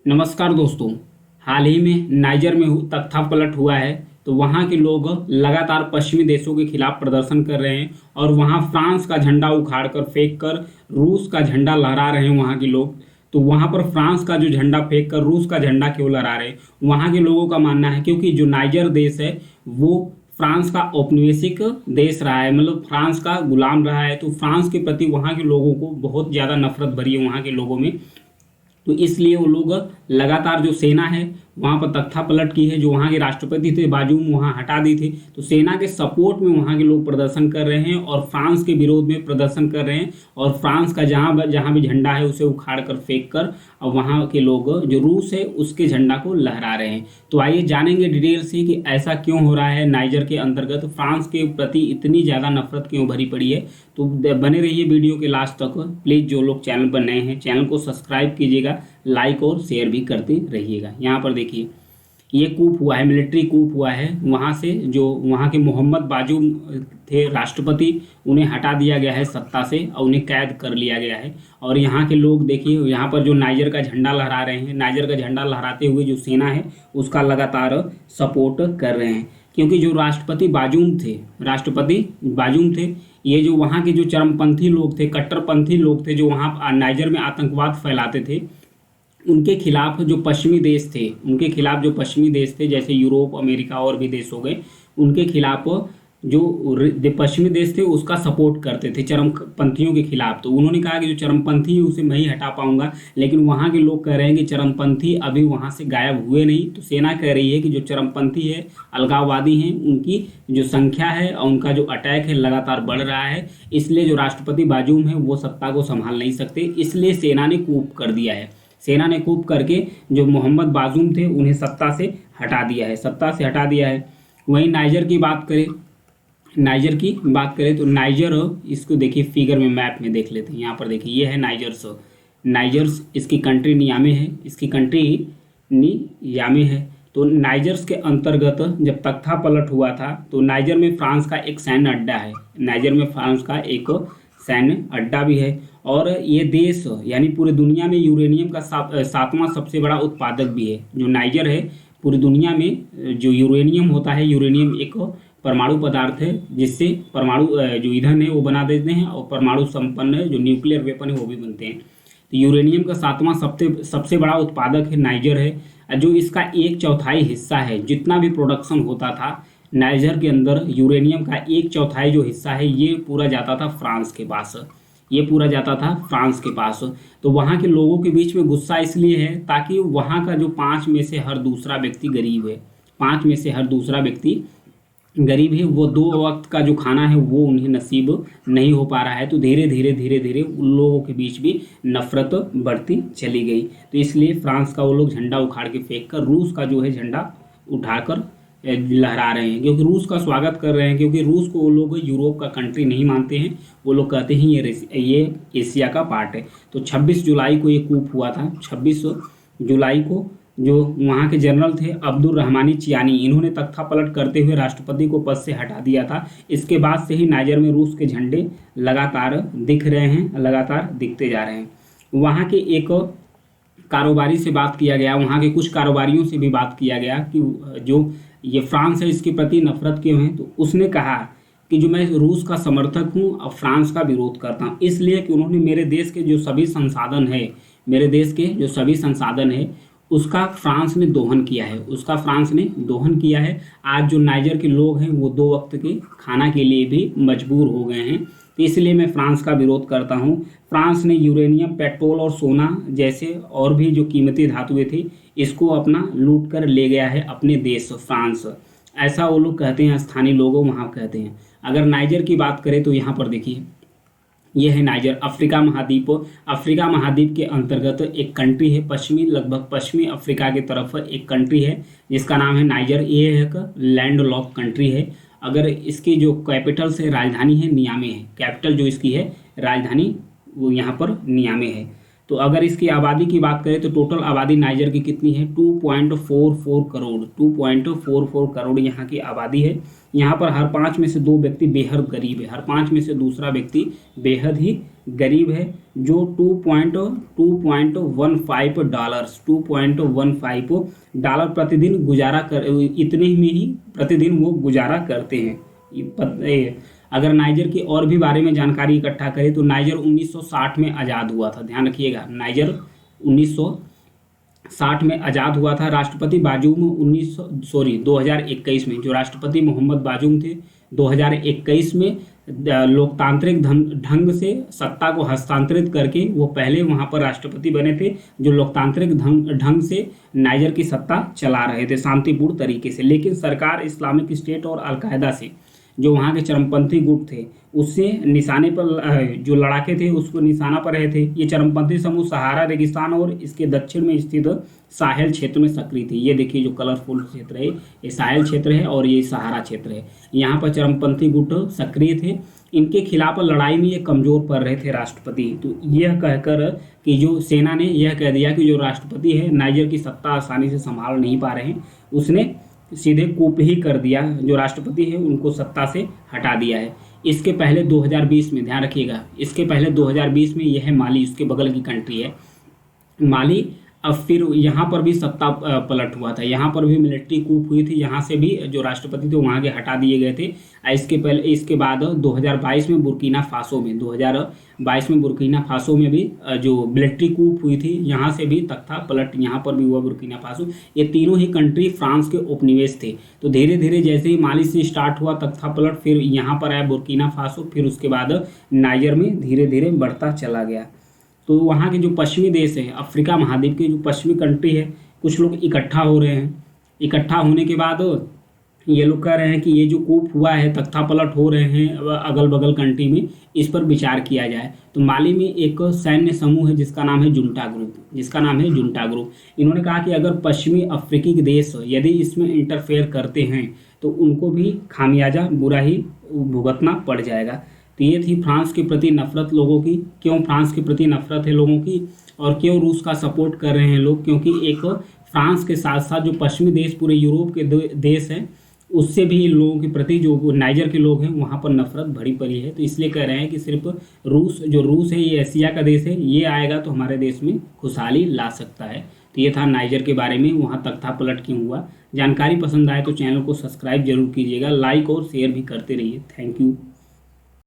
नमस्कार दोस्तों। हाल ही में नाइजर में तख्ता पलट हुआ है। तो वहाँ के लोग लगातार पश्चिमी देशों के खिलाफ प्रदर्शन कर रहे हैं और वहाँ फ्रांस का झंडा उखाड़ कर फेंक कर रूस का झंडा लहरा रहे हैं वहाँ के लोग। तो वहाँ पर फ्रांस का जो झंडा फेंक कर रूस का झंडा क्यों लहरा रहे हैं, वहाँ के लोगों का मानना है क्योंकि जो नाइजर देश है वो फ्रांस का औपनिवेशिक देश रहा है, मतलब फ्रांस का गुलाम रहा है। तो फ्रांस के प्रति वहाँ के लोगों को बहुत ज़्यादा नफरत भरी है वहाँ के लोगों में। तो इसलिए वो लोग लगातार जो सेना है वहाँ पर तख्ता पलट की है। जो वहाँ के राष्ट्रपति थे बाजूम वहाँ हटा दी थी। तो सेना के सपोर्ट में वहाँ के लोग प्रदर्शन कर रहे हैं और फ्रांस के विरोध में प्रदर्शन कर रहे हैं और फ्रांस का जहाँ जहाँ भी झंडा है उसे उखाड़ कर फेंक कर और वहाँ के लोग जो रूस है उसके झंडा को लहरा रहे हैं। तो आइए जानेंगे डिटेल से कि ऐसा क्यों हो रहा है। नाइजर के अंतर्गत फ्रांस के प्रति इतनी ज़्यादा नफरत क्यों भरी पड़ी है। तो बने रहिए वीडियो के लास्ट तक। प्लीज़ जो लोग चैनल पर नए हैं चैनल को सब्सक्राइब कीजिएगा, लाइक और शेयर भी करते रहिएगा। यहाँ पर देखिए ये कूप हुआ है, मिलिट्री कूप हुआ है। वहाँ से जो वहाँ के मोहम्मद बाजूम थे राष्ट्रपति, उन्हें हटा दिया गया है सत्ता से और उन्हें कैद कर लिया गया है। और यहाँ के लोग देखिए यहाँ पर जो नाइजर का झंडा लहरा रहे हैं, नाइजर का झंडा लहराते हुए जो सेना है उसका लगातार सपोर्ट कर रहे हैं। क्योंकि जो राष्ट्रपति बाजूम थे, ये जो वहाँ के जो चरमपंथी लोग थे, कट्टरपंथी लोग थे जो वहाँ नाइजर में आतंकवाद फैलाते थे, उनके खिलाफ जो पश्चिमी देश थे जैसे यूरोप, अमेरिका और भी देश हो गए, उनके खिलाफ जो पश्चिमी देश थे उसका सपोर्ट करते थे चरमपंथियों के खिलाफ। तो उन्होंने कहा कि जो चरमपंथी है उसे मैं ही हटा पाऊंगा, लेकिन वहाँ के लोग कह रहे हैं कि चरमपंथी अभी वहाँ से गायब हुए नहीं। तो सेना कह रही है कि जो चरमपंथी है, अलगाववादी हैं, उनकी जो संख्या है और उनका जो अटैक है लगातार बढ़ रहा है। इसलिए जो राष्ट्रपति बाजूम है वो सत्ता को संभाल नहीं सकते, इसलिए सेना ने कूप कर दिया है। सेना ने कूप करके जो मोहम्मद बाजूम थे उन्हें सत्ता से हटा दिया है। वहीं नाइजर की बात करें तो नाइजर, इसको देखिए फिगर में, मैप में देख लेते हैं। यहाँ पर देखिए ये है नाइजर्स, इसकी कंट्री नियामे है। तो नाइजर्स के अंतर्गत जब तख्ता पलट हुआ था तो नाइजर में फ्रांस का एक सैन्य अड्डा भी है। और ये देश यानी पूरी दुनिया में यूरेनियम का सातवां सबसे बड़ा उत्पादक भी है। जो नाइजर है पूरी दुनिया में जो यूरेनियम होता है, यूरेनियम एक परमाणु पदार्थ है जिससे परमाणु जो ईंधन है वो बना देते हैं और परमाणु संपन्न जो न्यूक्लियर वेपन है वो भी बनते हैं। तो यूरेनियम का सातवां सबसे बड़ा उत्पादक है नाइजर है। जो इसका 1/4 हिस्सा है, जितना भी प्रोडक्शन होता था नाइजर के अंदर, यूरेनियम का 1/4 जो हिस्सा है ये पूरा जाता था फ्रांस के पास। तो वहाँ के लोगों के बीच में गुस्सा इसलिए है ताकि वहाँ का जो 5 में से हर दूसरा व्यक्ति गरीब है, वो 2 वक्त का जो खाना है वो उन्हें नसीब नहीं हो पा रहा है। तो धीरे धीरे उन लोगों के बीच भी नफरत बढ़ती चली गई। तो इसलिए फ्रांस का वो लोग झंडा उखाड़ के फेंक कर रूस का जो है झंडा उठाकर लहरा रहे हैं, क्योंकि रूस का स्वागत कर रहे हैं। क्योंकि रूस को वो लोग यूरोप का कंट्री नहीं मानते हैं, वो लोग कहते हैं ये एशिया का पार्ट है। तो 26 जुलाई को ये कूप हुआ था। 26 जुलाई को जो वहाँ के जनरल थे अब्दुल रहमानी चियानी, इन्होंने तख्ता पलट करते हुए राष्ट्रपति को पद से हटा दिया था। इसके बाद से ही नाइजर में रूस के झंडे लगातार दिखते जा रहे हैं। वहाँ के एक कारोबारी से बात किया गया, वहाँ के कुछ कारोबारियों से भी बात किया गया कि जो ये फ्रांस है इसके प्रति नफरत क्यों है। तो उसने कहा कि जो मैं रूस का समर्थक हूँ और फ्रांस का विरोध करता हूँ, इसलिए कि उन्होंने मेरे देश के जो सभी संसाधन है उसका फ्रांस ने दोहन किया है। आज जो नाइजर के लोग हैं वो 2 वक्त के खाना के लिए भी मजबूर हो गए हैं। तो इसलिए मैं फ्रांस का विरोध करता हूँ। फ्रांस ने यूरेनियम, पेट्रोल और सोना जैसे और भी जो कीमती धातुएं थी इसको अपना लूट कर ले गया है अपने देश फ्रांस। ऐसा वो लोग कहते हैं, स्थानीय लोग वहाँ कहते हैं। अगर नाइजर की बात करें तो यहाँ पर देखिए ये है नाइजर, अफ्रीका महाद्वीप के अंतर्गत एक कंट्री है। लगभग पश्चिमी अफ्रीका की तरफ एक कंट्री है जिसका नाम है नाइजर। ये एक लैंड लॉक कंट्री है। अगर इसकी जो कैपिटल से राजधानी है नियामे है, कैपिटल जो इसकी है राजधानी वो यहाँ पर नियामे है। तो अगर इसकी आबादी की बात करें तो टोटल आबादी नाइजर की कितनी है 2.44 करोड़। 2.44 करोड़ यहाँ की आबादी है। यहाँ पर हर 5 में से 2 व्यक्ति बेहद गरीब है, हर 5 में से दूसरा व्यक्ति बेहद ही गरीब है, जो 2.15 डॉलर प्रतिदिन गुजारा कर, इतने में ही प्रतिदिन वो गुजारा करते हैं। अगर नाइजर की और भी बारे में जानकारी इकट्ठा करें तो नाइजर 1960 में आज़ाद हुआ था। ध्यान रखिएगा, नाइजर 1960 में आज़ाद हुआ था। राष्ट्रपति बाजूम 2021 में, जो राष्ट्रपति मोहम्मद बाजूम थे, 2021 में लोकतांत्रिक ढंग से सत्ता को हस्तांतरित करके वो पहले वहाँ पर राष्ट्रपति बने थे, जो लोकतांत्रिक ढंग से नाइजर की सत्ता चला रहे थे शांतिपूर्ण तरीके से। लेकिन सरकार इस्लामिक स्टेट और अलकायदा से, जो वहाँ के चरमपंथी गुट थे, उससे निशाने पर जो लड़ाके थे उसको निशाना पर रहे थे। ये चरमपंथी समूह सहारा रेगिस्तान और इसके दक्षिण में स्थित साहेल क्षेत्र में सक्रिय थे। ये देखिए जो कलरफुल क्षेत्र है, ये साहेल क्षेत्र है और ये सहारा क्षेत्र है। यहाँ पर चरमपंथी गुट सक्रिय थे। इनके खिलाफ लड़ाई में ये कमज़ोर पड़ रहे थे राष्ट्रपति। तो यह कहकर कि जो सेना ने यह कह दिया कि जो राष्ट्रपति है नाइजर की सत्ता आसानी से संभाल नहीं पा रहे हैं, उसने सीधे कूप ही कर दिया, जो राष्ट्रपति है उनको सत्ता से हटा दिया है। इसके पहले 2020 में, ध्यान रखिएगा, इसके पहले 2020 में यह है माली, उसके बगल की कंट्री है माली। अब फिर यहाँ पर भी सत्ता पलट हुआ था, यहाँ पर भी मिलिट्री कूप हुई थी, यहाँ से भी जो राष्ट्रपति थे वहाँ के हटा दिए गए थे। इसके बाद 2022 में बुर्किना फासो में, 2022 में बुर्किना फासो में भी जो मिलिट्री कूप हुई थी, यहाँ से भी तख्ता पलट यहाँ पर भी हुआ बुर्किना फासो। ये तीनों ही कंट्री फ्रांस के उपनिवेश थे। तो धीरे धीरे जैसे ही माली से स्टार्ट हुआ तख्ता पलट, फिर यहाँ पर आया बुर्किना फासो, फिर उसके बाद नाइजर में धीरे धीरे बढ़ता चला गया। तो वहाँ के जो पश्चिमी देश है, अफ्रीका महाद्वीप के जो पश्चिमी कंट्री है, कुछ लोग इकट्ठा हो रहे हैं। इकट्ठा होने के बाद ये लोग कह रहे हैं कि ये जो कूप हुआ है, तख्ता पलट हो रहे हैं अगल बगल कंट्री में, इस पर विचार किया जाए। तो माली में एक सैन्य समूह है जिसका नाम है जुंटा ग्रुप। इन्होंने कहा कि अगर पश्चिमी अफ्रीकी देश यदि इसमें इंटरफेयर करते हैं तो उनको भी खामियाजा बुरा ही भुगतना पड़ जाएगा। तो ये थी फ्रांस के प्रति नफरत लोगों की। क्यों फ्रांस के प्रति नफरत है लोगों की और क्यों रूस का सपोर्ट कर रहे हैं लोग? क्योंकि एक फ्रांस के साथ साथ जो पश्चिमी देश पूरे यूरोप के देश हैं, उससे भी लोगों के प्रति जो नाइजर के लोग हैं वहाँ पर नफरत भरी पड़ी है। तो इसलिए कह रहे हैं कि सिर्फ रूस है, ये एशिया का देश है, ये आएगा तो हमारे देश में खुशहाली ला सकता है। तो ये था नाइजर के बारे में, वहाँ तख्ता पलट क्यों हुआ। जानकारी पसंद आए तो चैनल को सब्सक्राइब जरूर कीजिएगा, लाइक और शेयर भी करते रहिए। Thank you.